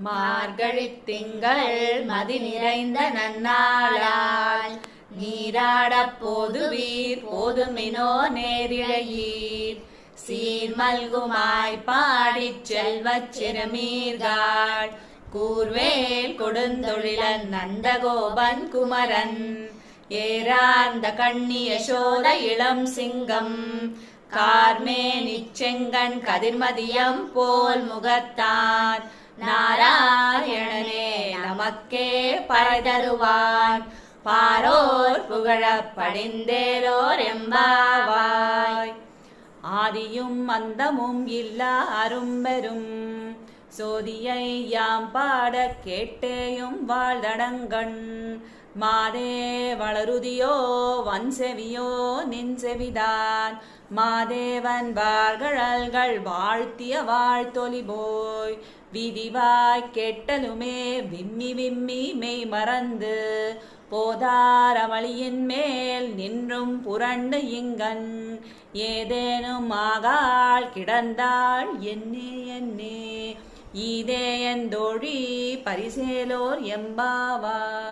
மார்கழித் திங்கள் மதி நிறைந்த நன்னாளாய் நீராடப் போதுவீர் போதுமினோ நேரிழையீர் சீர்மல்குமாய் பாடிச் செல்வச் சிறுமீர்காள் கூர்வேல் கொடுந்தொழிலன் நந்தகோபன் குமரன் ஏரார்ந்த கண்ணி யசோத இளம் சிங்கம் கார்மேனிச் செங்கண் கதிர்மதியம் போல் முகத்தான் நாராயணனே நமக்கே பறைதருவான் பாரோர் புகழப் படிந்தேலோர் எம்பாவாய். ஆதியும் அந்தமும் இல்லா அரும்பெரும் சோதியை யாம் பாடக் கேட்டேயும் வாழ்தடங்கண் மாதே வளருதியோ வன்செவியோ நின்செவிதான் மாதேவன் வார்கழல்கள் வாழ்த்திய வாழ்த்தொலி போய் விதிவாய் கேட்டலுமே விம்மி விம்மி மெய் மறந்து போதாரமளியின் மேல் நின்றும் புரண்டு இங்கன் ஏதேனும் ஆகாள் கிடந்தாள் என்னே என்னே ஈதே என் தோழி பரிசேலோர் எம்பாவா.